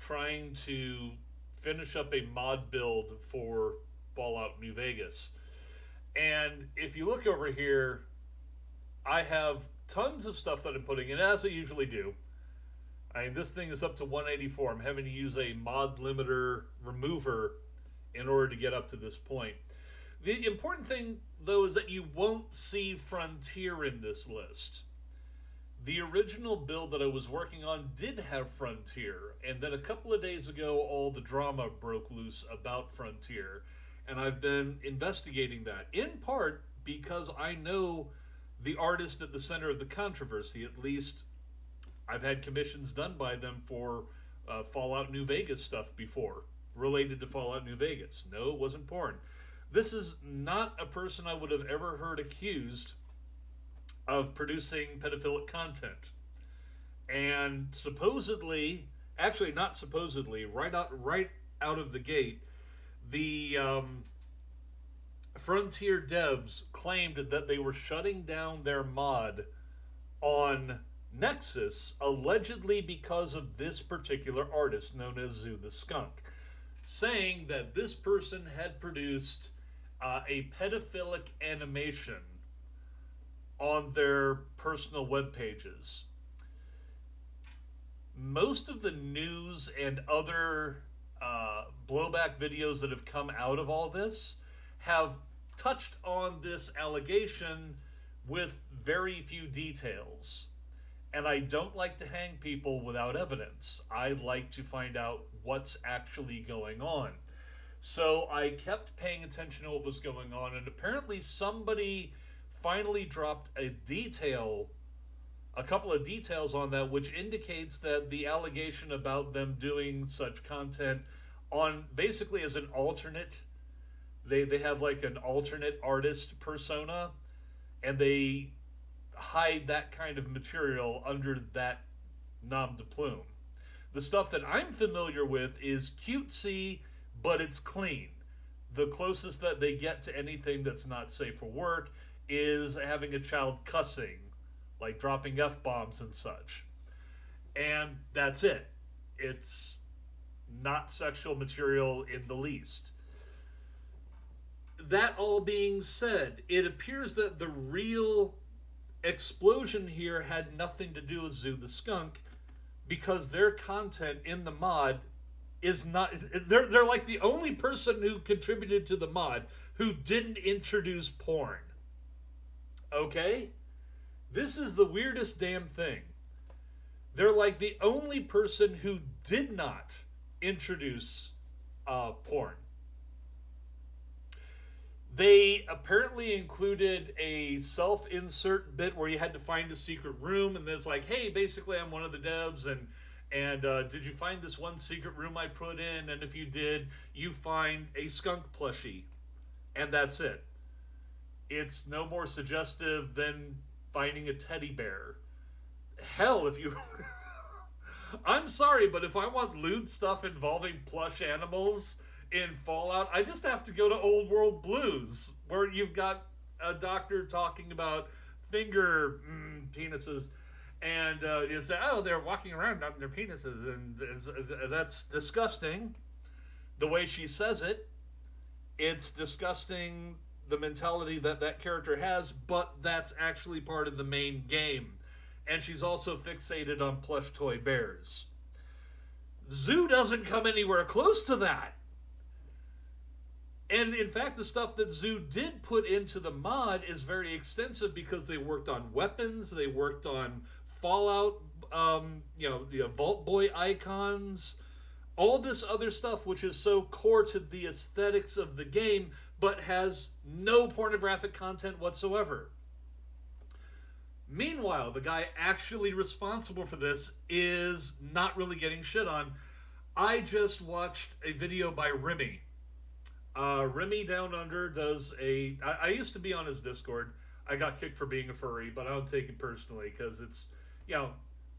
trying to finish up a mod build for Fallout New Vegas. And if you look over here, I have tons of stuff that I'm putting in, as I usually do. I mean, this thing is up to 184. I'm having to use a mod limiter remover in order to get up to this point. The important thing, though, is that you won't see Frontier in this list. The original build that I was working on did have Frontier, and then a couple of days ago, all the drama broke loose about Frontier, and I've been investigating that, in part because I know the artist at the center of the controversy. At least I've had commissions done by them for Fallout New Vegas stuff before, related to Fallout New Vegas. No, it wasn't porn. This is not a person I would have ever heard accused of producing pedophilic content. And supposedly, actually not supposedly, right out of the gate, the Frontier devs claimed that they were shutting down their mod on Nexus, allegedly because of this particular artist known as Zoo the Skunk, saying that this person had produced a pedophilic animation on their personal web pages. Most of the news and other blowback videos that have come out of all this have touched on this allegation with very few details. And I don't like to hang people without evidence. I like to find out what's actually going on. So I kept paying attention to what was going on, and apparently somebody finally dropped a couple of details on that, which indicates that the allegation about them doing such content on basically as an alternate, they have like an alternate artist persona, and they hide that kind of material under that nom de plume. The stuff that I'm familiar with is cutesy, but it's clean. The closest that they get to anything that's not safe for work is having a child cussing, like dropping F-bombs and such. And that's it. It's not sexual material in the least. That all being said, it appears that the real explosion here had nothing to do with Zoo the Skunk, because their content in the mod is not... They're like the only person who contributed to the mod who didn't introduce porn. Okay? This is the weirdest damn thing. They're like the only person who did not introduce porn. They apparently included a self-insert bit where you had to find a secret room, and it's like, hey, basically I'm one of the devs, and did you find this one secret room I put in? And if you did, you find a skunk plushie. And that's it. It's no more suggestive than finding a teddy bear. Hell, if you... I'm sorry, but if I want lewd stuff involving plush animals in Fallout, I just have to go to Old World Blues, where you've got a doctor talking about finger penises, and you say, oh, they're walking around on their penises, and that's disgusting. The way she says it, it's disgusting, the mentality that that character has, but that's actually part of the main game. And she's also fixated on plush toy bears. Zoo doesn't come anywhere close to that. And in fact, the stuff that Zoo did put into the mod is very extensive, because they worked on weapons, they worked on Fallout, the Vault Boy icons, all this other stuff which is so core to the aesthetics of the game, but has no pornographic content whatsoever. Meanwhile, the guy actually responsible for this is not really getting shit on. I just watched a video by Remy. Remy Down Under does a... I used to be on his Discord. I got kicked for being a furry, but I don't take it personally, because it's,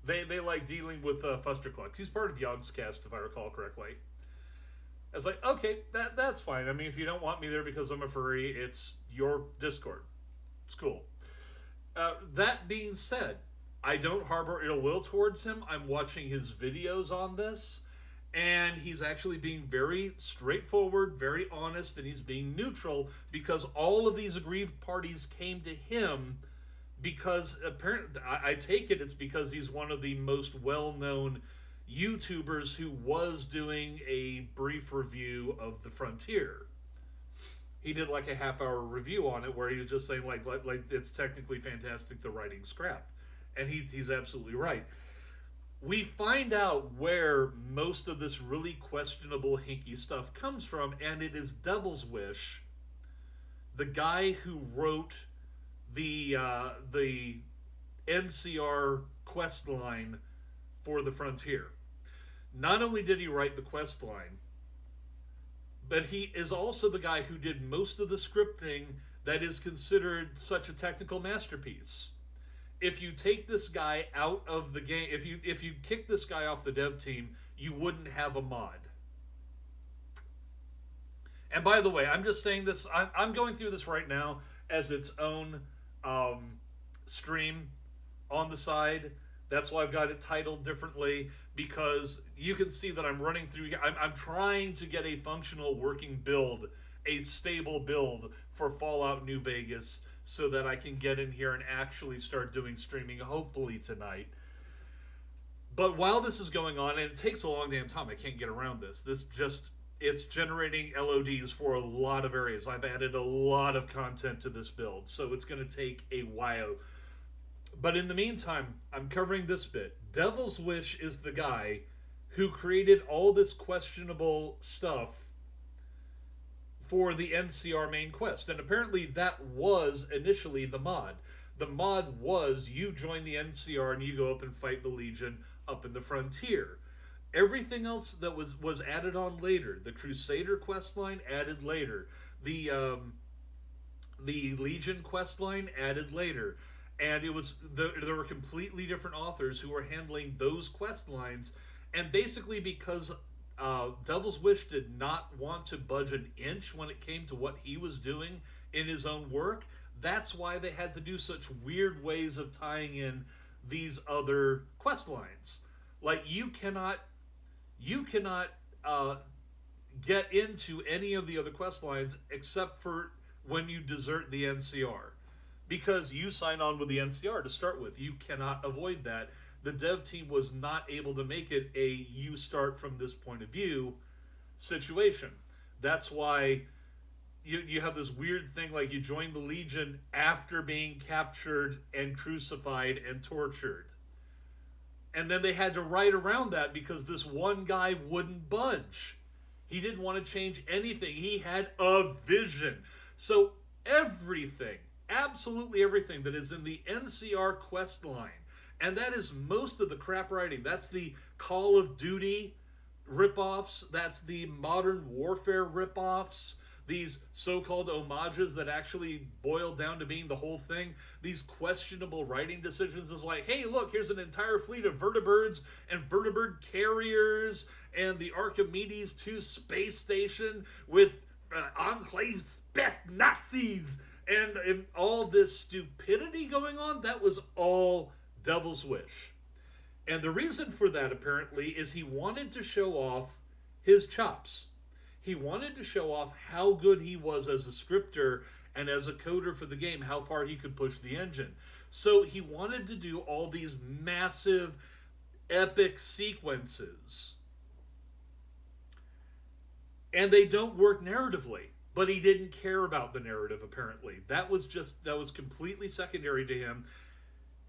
they like dealing with Fusterclux. He's part of Yogg's cast, if I recall correctly. I was like, okay, that's fine. I mean, if you don't want me there because I'm a furry, it's your Discord. It's cool. That being said, I don't harbor ill will towards him. I'm watching his videos on this, And he's actually being very straightforward, very honest, and he's being neutral because all of these aggrieved parties came to him because apparently, I take it's because he's one of the most well-known YouTubers who was doing a brief review of The Frontier. He did like a half-hour review on it where he was just saying like it's technically fantastic, the writing's crap, and he's absolutely right. We find out where most of this really questionable hinky stuff comes from, and it is Devil's Wish, the guy who wrote the NCR quest line for The Frontier. Not only did he write the quest line, but he is also the guy who did most of the scripting that is considered such a technical masterpiece. If you take this guy out of the game, if you kick this guy off the dev team, you wouldn't have a mod. And by the way, I'm just saying this. I'm going through this right now as its own stream on the side. That's why I've got it titled differently, because you can see that I'm running through. I'm trying to get a functional working build, a stable build for Fallout New Vegas, so that I can get in here and actually start doing streaming, hopefully tonight. But while this is going on, and it takes a long damn time, I can't get around this. It's generating LODs for a lot of areas. I've added a lot of content to this build, so it's going to take a while. But in the meantime, I'm covering this bit. Devil's Wish is the guy who created all this questionable stuff for the NCR main quest. And apparently that was initially the mod. The mod was you join the NCR and you go up and fight the Legion up in the Frontier. Everything else that was added on later. The Crusader quest line added later. The Legion quest line added later. And it was there were completely different authors who were handling those quest lines. And basically because Devil's Wish did not want to budge an inch when it came to what he was doing in his own work, that's why they had to do such weird ways of tying in these other quest lines. Like you cannot get into any of the other quest lines except for when you desert the NCR, because you sign on with the NCR to start with. You cannot avoid that. The dev team was not able to make it a you start from this point of view situation. That's why you have this weird thing like you join the Legion after being captured and crucified and tortured. And then they had to write around that because this one guy wouldn't budge. He didn't want to change anything. He had a vision. So everything, absolutely everything that is in the NCR quest line, and that is most of the crap writing. That's the Call of Duty ripoffs. That's the Modern Warfare ripoffs. These so-called homages that actually boil down to being the whole thing. These questionable writing decisions is like, hey, look, here's an entire fleet of vertibirds and vertibird carriers and the Archimedes 2 space station with Enclave Speth Nazis and all this stupidity going on. That was all Devil's Wish. And the reason for that, apparently, is he wanted to show off his chops. He wanted to show off how good he was as a scripter and as a coder for the game, how far he could push the engine. So he wanted to do all these massive, epic sequences. And they don't work narratively. But he didn't care about the narrative, apparently. That was completely secondary to him.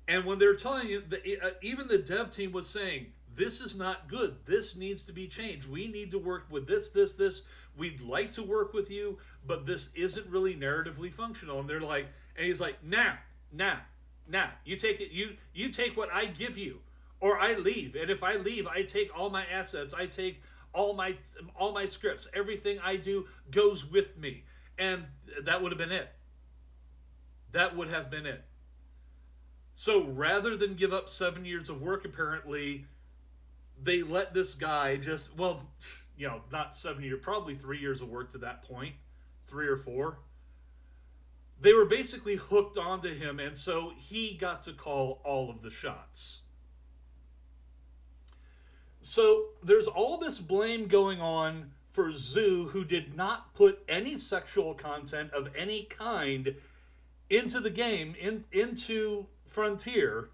And when they're telling you, even the dev team was saying, this is not good. This needs to be changed. We need to work with this. We'd like to work with you, but this isn't really narratively functional. And they're like, and he's like, nah. You take it. You take what I give you, or I leave. And if I leave, I take all my assets. I take all my scripts. Everything I do goes with me. And that would have been it. That would have been it. So rather than give up 7 years of work, apparently, they let this guy just, not 7 years, probably 3 years of work to that point, 3 or 4. They were basically hooked onto him, and so he got to call all of the shots. So there's all this blame going on for Zoo, who did not put any sexual content of any kind into the game, into Frontier.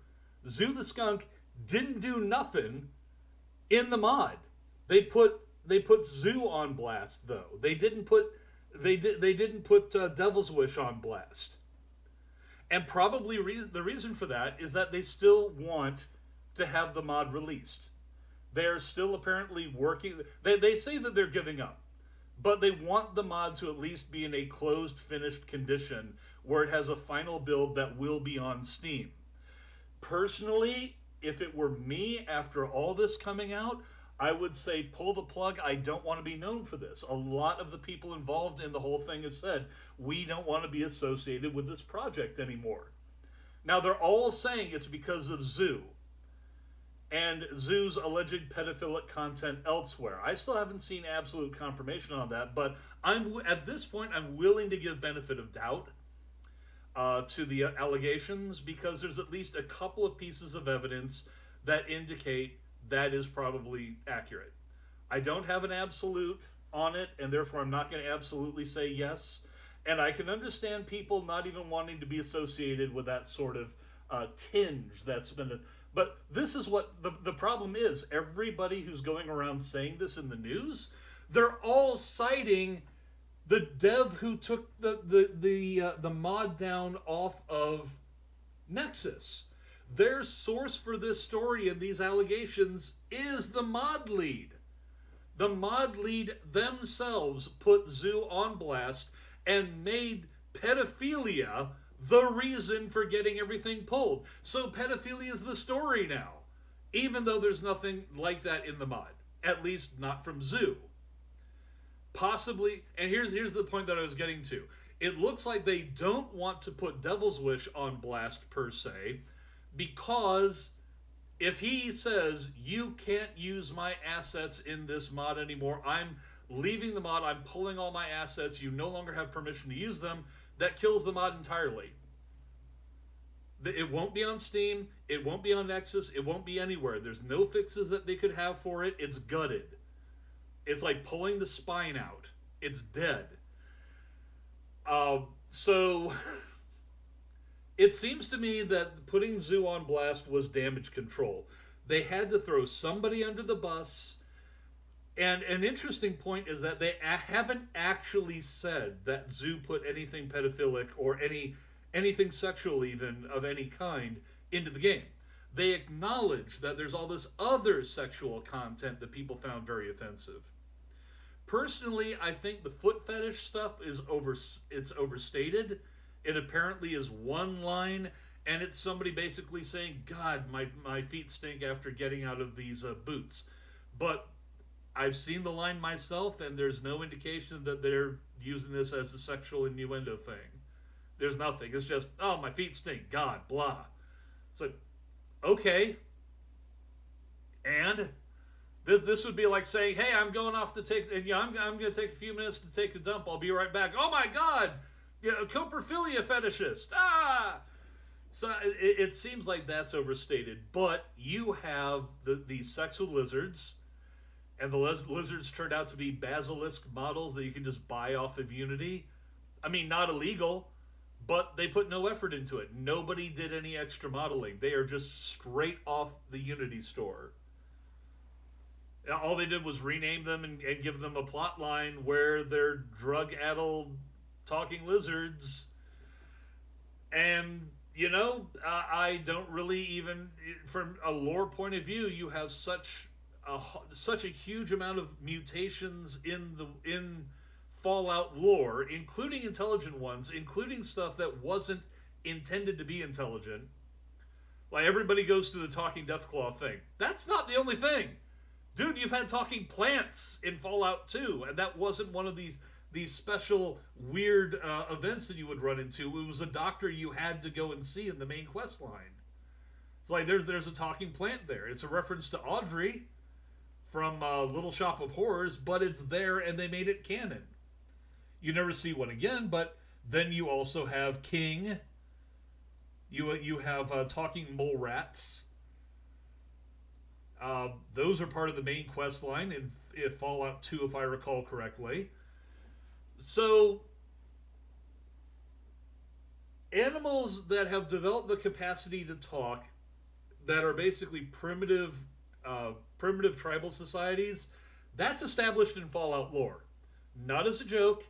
Zoo the Skunk didn't do nothing in the mod. They put Zoo on blast though. They didn't put Devil's Wish on blast. And probably the reason for that is that they still want to have the mod released. They're still apparently working. They say that they're giving up, but they want the mod to at least be in a closed, finished condition where it has a final build that will be on Steam. Personally, if it were me after all this coming out, I would say pull the plug. I don't want to be known for this. A lot of the people involved in the whole thing have said, we don't want to be associated with this project anymore. Now, they're all saying it's because of Zoo and Zoo's alleged pedophilic content elsewhere. I still haven't seen absolute confirmation on that, but at this point, I'm willing to give benefit of doubt to the allegations because there's at least a couple of pieces of evidence that indicate that is probably accurate. I don't have an absolute on it, and therefore I'm not going to absolutely say yes. And I can understand people not even wanting to be associated with that sort of tinge that's been. But this is what the problem is. Everybody who's going around saying this in the news, they're all citing the dev who took the mod down off of Nexus. Their source for this story and these allegations is the mod lead. The mod lead themselves put Zoo on blast and made pedophilia the reason for getting everything pulled. So pedophilia is the story now, even though there's nothing like that in the mod, at least not from Zoo. Possibly, and here's the point that I was getting to. It looks like they don't want to put Devil's Wish on blast per se, because if he says, you can't use my assets in this mod anymore, I'm leaving the mod, I'm pulling all my assets, you no longer have permission to use them, that kills the mod entirely. It won't be on Steam, it won't be on Nexus, it won't be anywhere. There's no fixes that they could have for it. It's gutted. It's like pulling the spine out. It's dead. So it seems to me that putting Zoo on blast was damage control. They had to throw somebody under the bus. And an interesting point is that they haven't actually said that Zoo put anything pedophilic or anything sexual even of any kind into the game. They acknowledge that there's all this other sexual content that people found very offensive. Personally, I think the foot fetish stuff it's overstated. It apparently is one line, and it's somebody basically saying, God, my feet stink after getting out of these boots. But I've seen the line myself, and there's no indication that they're using this as a sexual innuendo thing. There's nothing. It's just, oh, my feet stink. God, blah. It's like, okay. And this would be like saying, hey, I'm going off to take, and I'm going to take a few minutes to take a dump. I'll be right back. Oh my God, coprophilia fetishist. Ah. So it seems like that's overstated. But you have these sex with lizards, and the lizards turned out to be basilisk models that you can just buy off of Unity. I mean, not illegal, but they put no effort into it. Nobody did any extra modeling. They are just straight off the Unity store. All they did was rename them and give them a plot line where they're drug-addled talking lizards. And, I don't really even, from a lore point of view, you have such a huge amount of mutations in Fallout lore, including intelligent ones, including stuff that wasn't intended to be intelligent. Like, everybody goes through the talking Deathclaw thing. That's not the only thing. Dude, you've had talking plants in Fallout 2, and that wasn't one of these special weird events that you would run into. It was a doctor you had to go and see in the main quest line. It's like there's a talking plant there. It's a reference to Audrey from Little Shop of Horrors, but it's there and they made it canon. You never see one again, but then you also have King. You have talking mole rats. Those are part of the main quest line in Fallout 2, if I recall correctly. So, animals that have developed the capacity to talk, that are basically primitive tribal societies, that's established in Fallout lore. Not as a joke,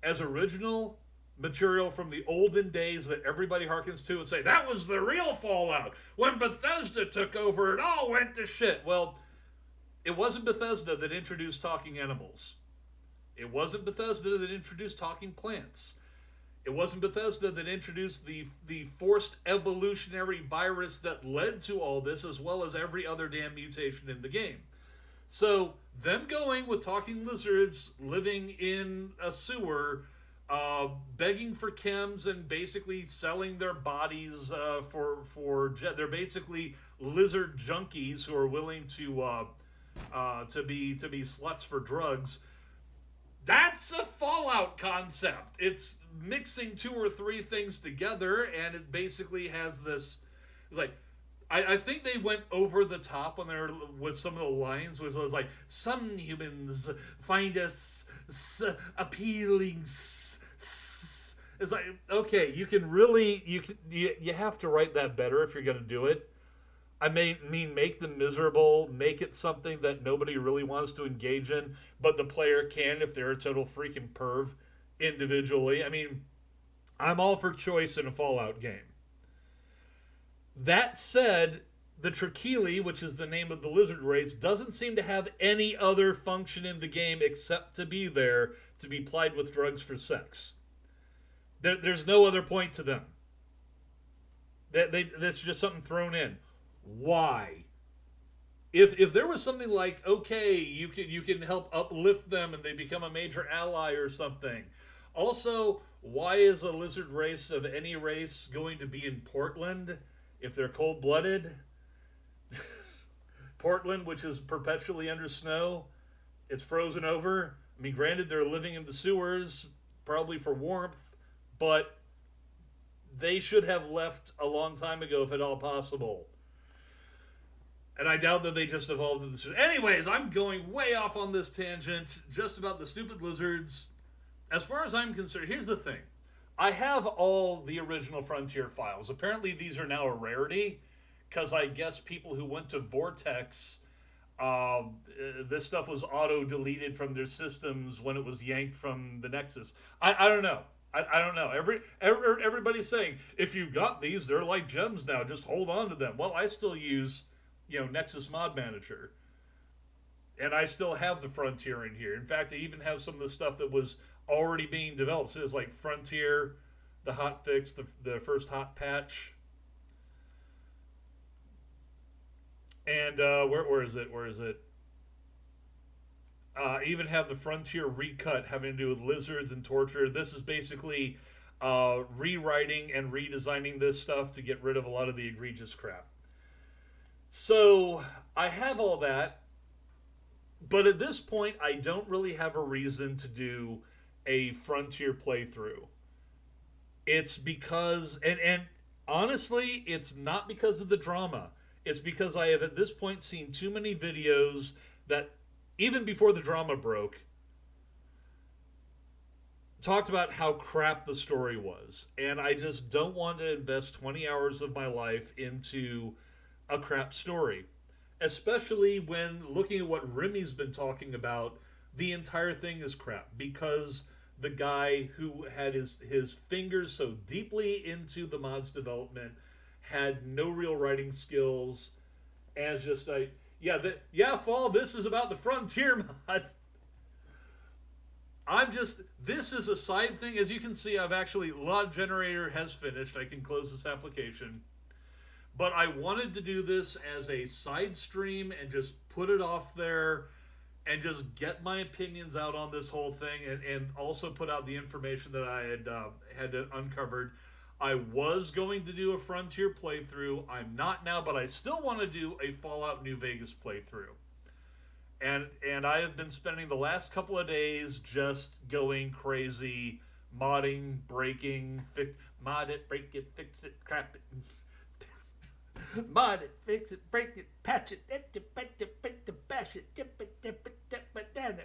as original material from the olden days that everybody harkens to and say, that was the real Fallout. When Bethesda took over, it all went to shit. Well, it wasn't Bethesda that introduced talking animals. It wasn't Bethesda that introduced talking plants. It wasn't Bethesda that introduced the forced evolutionary virus that led to all this, as well as every other damn mutation in the game. So, them going with talking lizards living in a sewer, begging for chems and basically selling their bodies they're basically lizard junkies who are willing to be sluts for drugs. That's a Fallout concept. It's mixing two or three things together, and it basically has this. It's like, I think they went over the top when they were with some of the lines, which was like, some humans find us appealing. It's like, okay, you have to write that better if you're going to do it. I mean, make them miserable, make it something that nobody really wants to engage in, but the player can if they're a total freaking perv individually. I mean, I'm all for choice in a Fallout game. That said, the Trakili, which is the name of the lizard race, doesn't seem to have any other function in the game except to be there to be plied with drugs for sex. There's no other point to them. That's just something thrown in. Why? If there was something like, okay, you can help uplift them and they become a major ally or something. Also, why is a lizard race of any race going to be in Portland if they're cold-blooded? Portland, which is perpetually under snow, it's frozen over. I mean, granted, they're living in the sewers, probably for warmth, but they should have left a long time ago if at all possible. And I doubt that they just evolved in the... Anyways, I'm going way off on this tangent just about the stupid lizards. As far as I'm concerned, here's the thing. I have all the original Frontier files. Apparently these are now a rarity, because I guess people who went to Vortex, this stuff was auto-deleted from their systems when it was yanked from the Nexus. I don't know. I don't know. Everybody's saying, if you've got these, they're like gems now. Just hold on to them. Well, I still use... Nexus Mod Manager. And I still have the Frontier in here. In fact, I even have some of the stuff that was already being developed. So it's like Frontier, the hot fix, the first hot patch. And where is it? I even have the Frontier recut having to do with lizards and torture. This is basically rewriting and redesigning this stuff to get rid of a lot of the egregious crap. So, I have all that, but at this point, I don't really have a reason to do a Frontier playthrough. It's because, and honestly, it's not because of the drama. It's because I have at this point seen too many videos that, even before the drama broke, talked about how crap the story was. And I just don't want to invest 20 hours of my life into a crap story. Especially when looking at what Remy's been talking about, the entire thing is crap. Because the guy who had his fingers so deeply into the mod's development had no real writing skills, as just like, Fall, this is about the Frontier mod. This is a side thing. As you can see, Log Generator has finished. I can close this application. But I wanted to do this as a side stream and just put it off there and just get my opinions out on this whole thing, and also put out the information that I had uncovered. I was going to do a Frontier playthrough. I'm not now, but I still want to do a Fallout New Vegas playthrough. And I have been spending the last couple of days just going crazy, modding, breaking, mod it, break it, fix it, crap it. Mod it, fix it, break it, patch it, bash it, banana.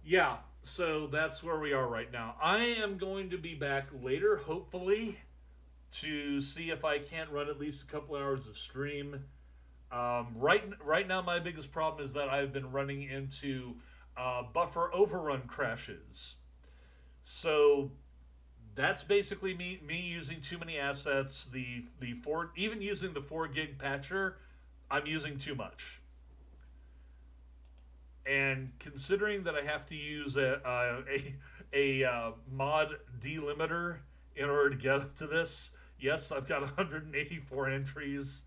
Yeah, so that's where we are right now. I am going to be back later, hopefully, to see if I can't run at least a couple hours of stream. Right now, my biggest problem is that I've been running into buffer overrun crashes. So that's basically me using too many assets. The four, even using the 4 gig patcher, I'm using too much. And considering that I have to use a mod delimiter in order to get up to this, yes, I've got 184 entries.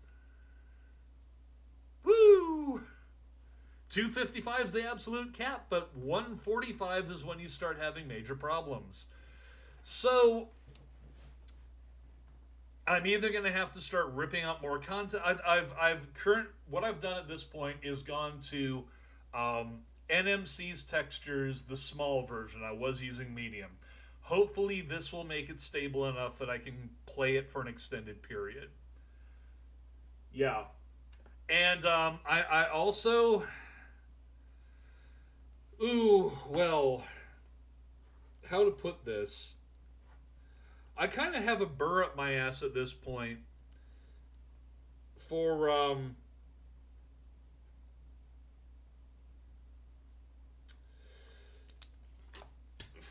Woo! 255 is the absolute cap, but 145 is when you start having major problems. So I'm either going to have to start ripping out more content. What I've done at this point is gone to NMC's textures, the small version. I was using medium. Hopefully, this will make it stable enough that I can play it for an extended period. Yeah, and I also, well, how to put this? I kind of have a burr up my ass at this point for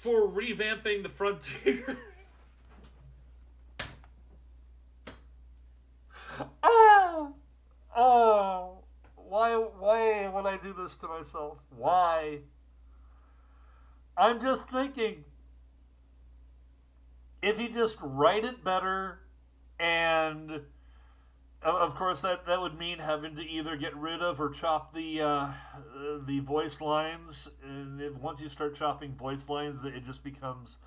revamping the Frontier. Why would I do this to myself? Why? I'm just thinking, if you just write it better, and of course that would mean having to either get rid of or chop the voice lines. And once you start chopping voice lines, it just becomes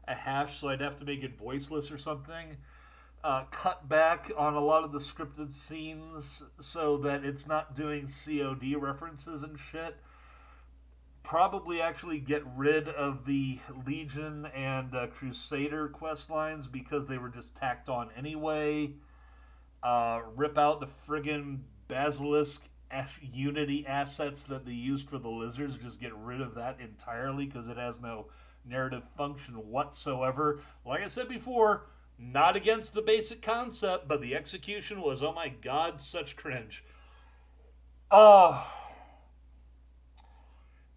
a hash. So I'd have to make it voiceless or something. Cut back on a lot of the scripted scenes so that it's not doing COD references and shit. Probably actually get rid of the Legion and Crusader quest lines because they were just tacked on anyway. Rip out the friggin' Basilisk Unity assets that they used for the lizards. Just get rid of that entirely because it has no narrative function whatsoever. Like I said before, not against the basic concept, but the execution was, oh my god, such cringe. Oh.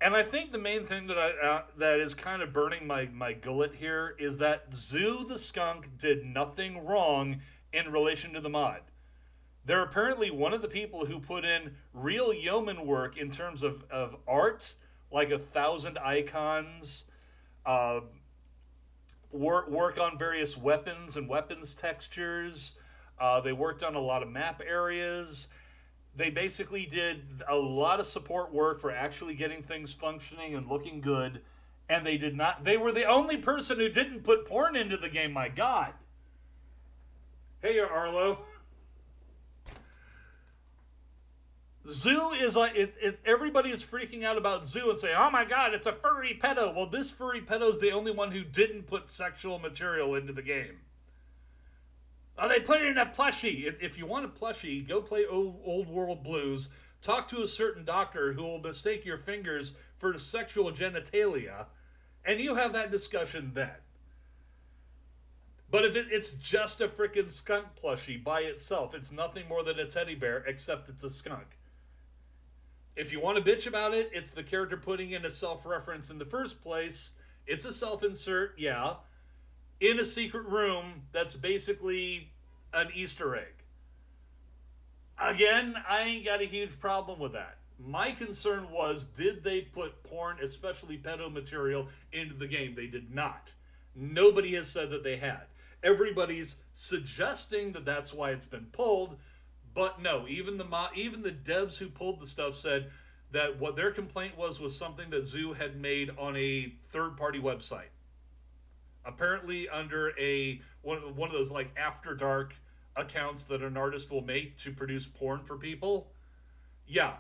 And I think the main thing that is kind of burning my gullet here is that Zoo the Skunk did nothing wrong in relation to the mod. They're apparently one of the people who put in real yeoman work in terms of art, like 1,000 icons, work on various weapons and weapons textures. They worked on a lot of map areas. They basically did a lot of support work for actually getting things functioning and looking good. And they did not. They were the only person who didn't put porn into the game. My God. Hey, Arlo. Zoo is like, everybody is freaking out about Zoo and saying, oh my god, it's a furry pedo. Well, this furry pedo is the only one who didn't put sexual material into the game. Oh, they put it in a plushie. If you want a plushie, go play Old World Blues. Talk to a certain doctor who will mistake your fingers for sexual genitalia, and you have that discussion then. But if it's just a freaking skunk plushie by itself, it's nothing more than a teddy bear, except it's a skunk. If you want to bitch about it, it's the character putting in a self-reference in the first place. It's a self-insert, yeah, in a secret room that's basically an Easter egg. Again, I ain't got a huge problem with that. My concern was, did they put porn, especially pedo material, into the game? They did not. Nobody has said that they had. Everybody's suggesting that that's why it's been pulled, but no. Even the devs who pulled the stuff said that what their complaint was something that Zoo had made on a third-party website. Apparently under one of those like After Dark accounts that an artist will make to produce porn for people. Yeah,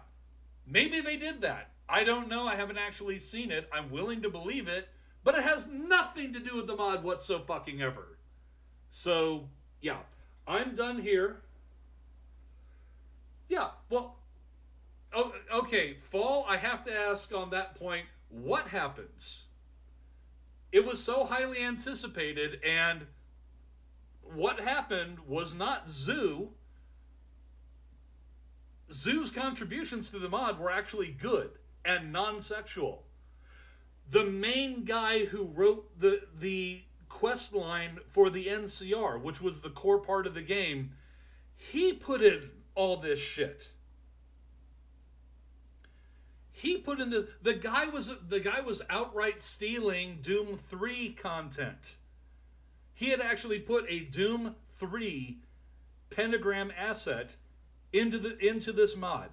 maybe they did that. I don't know. I haven't actually seen it. I'm willing to believe it, but it has nothing to do with the mod whatsoever. So, yeah, I'm done here. Yeah, well, okay, Fall, I have to ask on that point, what happens? It was so highly anticipated, and what happened was not Zoo. Zoo's contributions to the mod were actually good and non-sexual. The main guy who wrote the quest line for the NCR, which was the core part of the game, he put in all this shit. He put in the guy was outright stealing Doom 3 content. He had actually put a Doom 3 pentagram asset into this mod,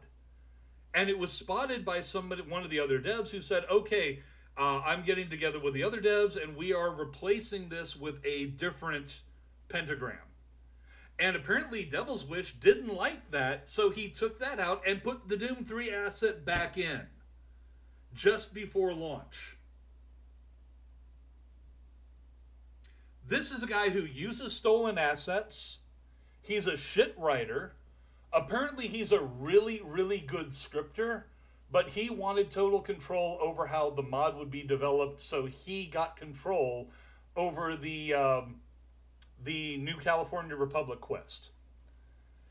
and it was spotted by somebody, one of the other devs, who said, "Okay, I'm getting together with the other devs, and we are replacing this with a different pentagram." And apparently, Devil's Wish didn't like that, so he took that out and put the Doom 3 asset back in just before launch. This is a guy who uses stolen assets. He's a shit writer. Apparently, he's a really, really good scripter, but he wanted total control over how the mod would be developed, so he got control over the New California Republic quest.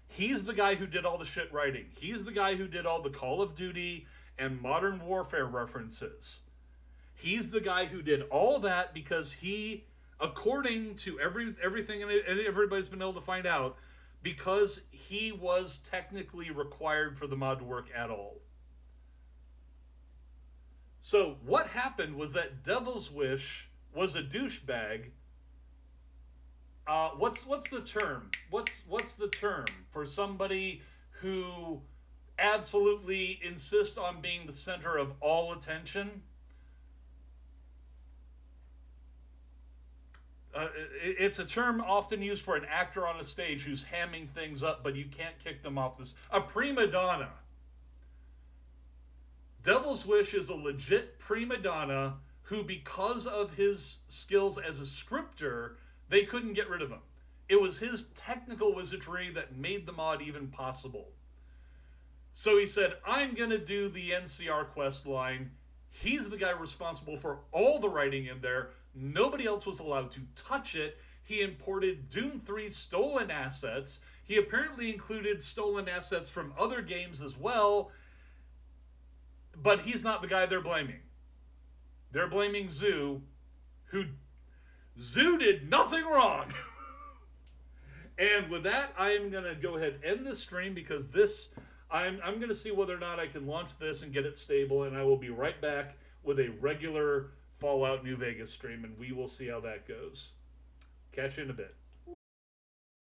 He's the guy who did all the shit writing. He's the guy who did all the Call of Duty and Modern Warfare references. He's the guy who did all that because he, according to everything and everybody's been able to find out, because he was technically required for the mod to work at all. So what happened was that Devil's Wish was a douchebag. What's the term? What's the term for somebody who absolutely insists on being the center of all attention? It's a term often used for an actor on a stage who's hamming things up, but you can't kick them off this. A prima donna. Devil's Wish is a legit prima donna who, because of his skills as a scripter, they couldn't get rid of him. It was his technical wizardry that made the mod even possible. So he said, I'm going to do the NCR quest line. He's the guy responsible for all the writing in there. Nobody else was allowed to touch it. He imported Doom 3 stolen assets. He apparently included stolen assets from other games as well. But he's not the guy they're blaming. They're blaming Zoo, who Zoo did nothing wrong. And with that, I'm going to go ahead and end this stream because I'm going to see whether or not I can launch this and get it stable, and I will be right back with a regular Fallout New Vegas stream, and we will see how that goes. Catch you in a bit.